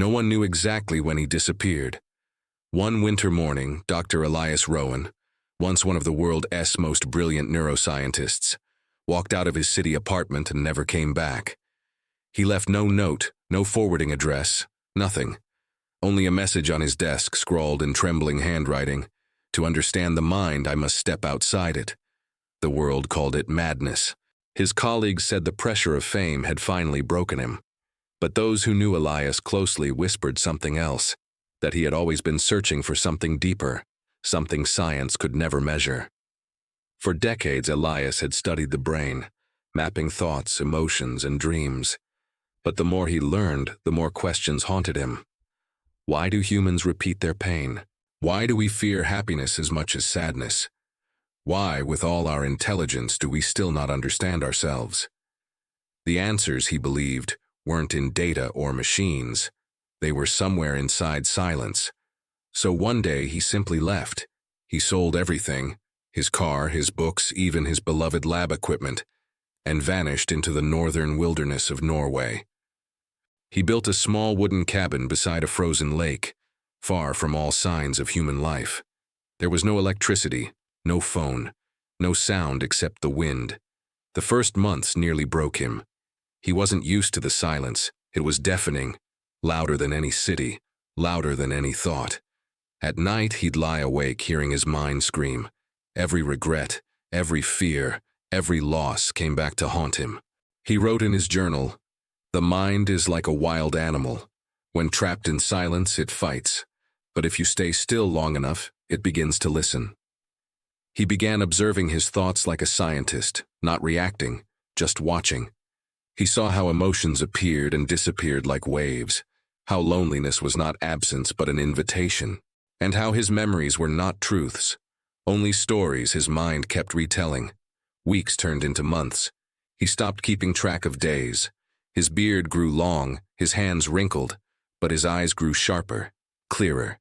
No one knew exactly when he disappeared. One winter morning, Dr. Elias Rowan, once one of the world's most brilliant neuroscientists, walked out of his city apartment and never came back. He left no note, no forwarding address, nothing. Only a message on his desk scrawled in trembling handwriting, "To understand the mind, I must step outside it." The world called it madness. His colleagues said the pressure of fame had finally broken him. But those who knew Elias closely whispered something else, that he had always been searching for something deeper, something science could never measure. For decades, Elias had studied the brain, mapping thoughts, emotions, and dreams. But the more he learned, the more questions haunted him. Why do humans repeat their pain? Why do we fear happiness as much as sadness? Why, with all our intelligence, do we still not understand ourselves? The answers, he believed, weren't in data or machines. They were somewhere inside silence. So one day he simply left. He sold everything, his car, his books, even his beloved lab equipment, and vanished into the northern wilderness of Norway. He built a small wooden cabin beside a frozen lake, far from all signs of human life. There was no electricity, no phone, no sound except the wind. The first months nearly broke him. He wasn't used to the silence. It was deafening, louder than any city, louder than any thought. At night, he'd lie awake hearing his mind scream. Every regret, every fear, every loss came back to haunt him. He wrote in his journal, "The mind is like a wild animal. When trapped in silence, it fights. But if you stay still long enough, it begins to listen." He began observing his thoughts like a scientist, not reacting, just watching. He saw how emotions appeared and disappeared like waves, how loneliness was not absence but an invitation, and how his memories were not truths, only stories his mind kept retelling. Weeks turned into months. He stopped keeping track of days. His beard grew long, his hands wrinkled, but his eyes grew sharper, clearer.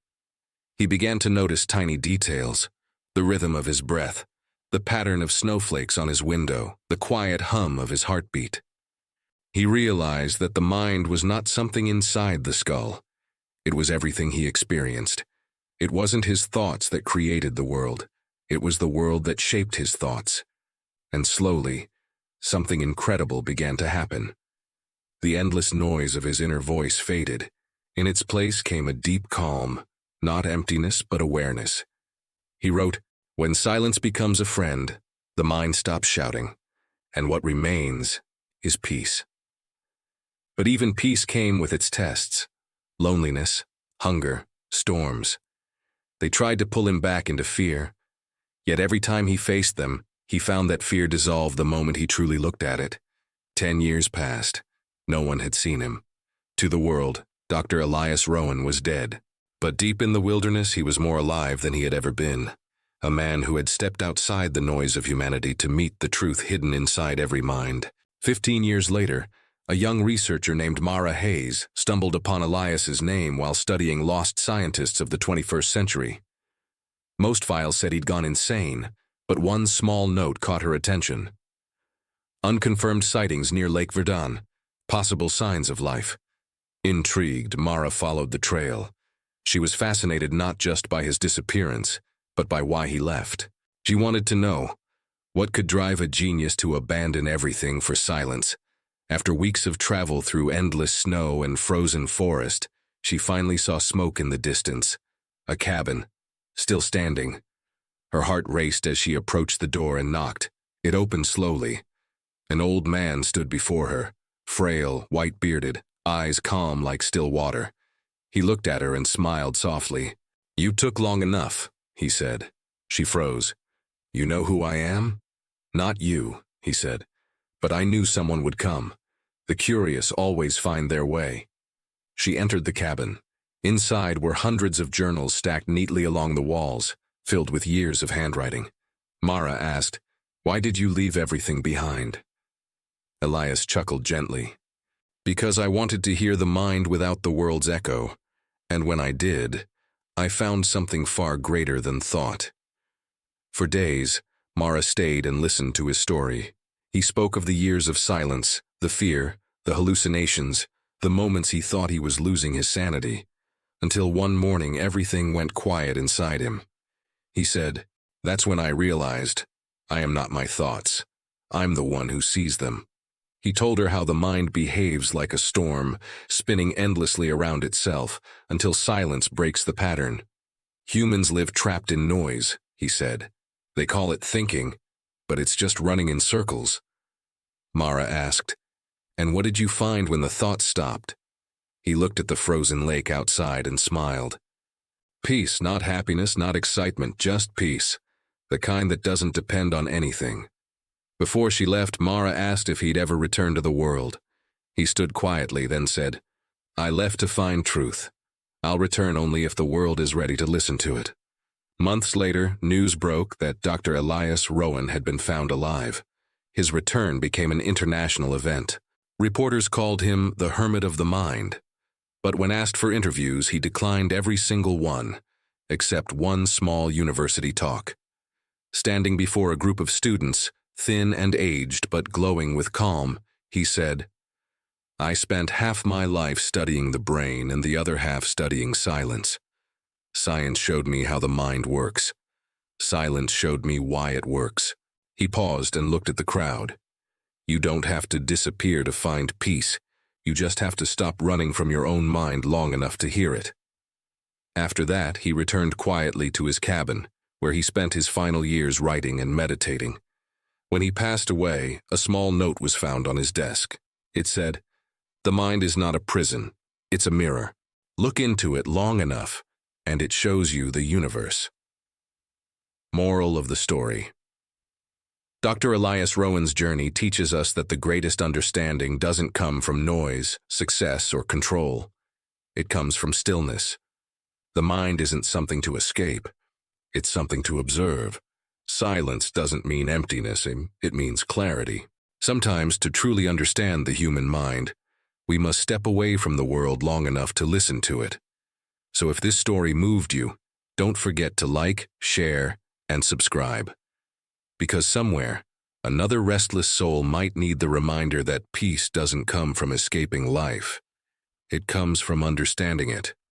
He began to notice tiny details, the rhythm of his breath, the pattern of snowflakes on his window, the quiet hum of his heartbeat. He realized that the mind was not something inside the skull. It was everything he experienced. It wasn't his thoughts that created the world. It was the world that shaped his thoughts. And slowly, something incredible began to happen. The endless noise of his inner voice faded. In its place came a deep calm, not emptiness but awareness. He wrote, "When silence becomes a friend, the mind stops shouting, and what remains is peace." But even peace came with its tests: loneliness, hunger, storms. They tried to pull him back into fear, yet every time he faced them, he found that fear dissolved the moment he truly looked at it. 10 years passed. No one had seen him. To the world, Dr. Elias Rowan was dead. But deep in the wilderness, he was more alive than he had ever been. A man who had stepped outside the noise of humanity to meet the truth hidden inside every mind. 15 years later, a young researcher named Mara Hayes stumbled upon Elias's name while studying lost scientists of the 21st century. Most files said he'd gone insane, but one small note caught her attention. Unconfirmed sightings near Lake Verdun, possible signs of life. Intrigued, Mara followed the trail. She was fascinated not just by his disappearance, but by why he left. She wanted to know, what could drive a genius to abandon everything for silence? After weeks of travel through endless snow and frozen forest, she finally saw smoke in the distance. A cabin, still standing. Her heart raced as she approached the door and knocked. It opened slowly. An old man stood before her, frail, white-bearded, eyes calm like still water. He looked at her and smiled softly. "You took long enough," he said. She froze. "You know who I am?" "Not you," he said. "But I knew someone would come. The curious always find their way." She entered the cabin. Inside were hundreds of journals stacked neatly along the walls, filled with years of handwriting. Mara asked, "Why did you leave everything behind?" Elias chuckled gently. "Because I wanted to hear the mind without the world's echo. And when I did, I found something far greater than thought." For days, Mara stayed and listened to his story. He spoke of the years of silence, the fear, the hallucinations, the moments he thought he was losing his sanity, until one morning everything went quiet inside him. He said, "That's when I realized, I am not my thoughts. I'm the one who sees them." He told her how the mind behaves like a storm, spinning endlessly around itself until silence breaks the pattern. Humans live trapped in noise, he said. They call it thinking, but it's just running in circles. Mara asked, "And what did you find when the thoughts stopped?" He looked at the frozen lake outside and smiled. "Peace, not happiness, not excitement, just peace. The kind that doesn't depend on anything." Before she left, Mara asked if he'd ever return to the world. He stood quietly, then said, "I left to find truth. I'll return only if the world is ready to listen to it." Months later, news broke that Dr. Elias Rowan had been found alive. His return became an international event. Reporters called him the Hermit of the Mind. But when asked for interviews, he declined every single one, except one small university talk. Standing before a group of students, thin and aged but glowing with calm, he said, "I spent half my life studying the brain and the other half studying silence. Science showed me how the mind works. Silence showed me why it works." He paused and looked at the crowd. "You don't have to disappear to find peace. You just have to stop running from your own mind long enough to hear it." After that, he returned quietly to his cabin, where he spent his final years writing and meditating. When he passed away, a small note was found on his desk. It said, "The mind is not a prison, it's a mirror. Look into it long enough, and it shows you the universe." Moral of the story. Dr. Elias Rowan's journey teaches us that the greatest understanding doesn't come from noise, success, or control. It comes from stillness. The mind isn't something to escape. It's something to observe. Silence doesn't mean emptiness, it means clarity. Sometimes, to truly understand the human mind, we must step away from the world long enough to listen to it. So if this story moved you, don't forget to like, share, and subscribe. Because somewhere, another restless soul might need the reminder that peace doesn't come from escaping life. It comes from understanding it.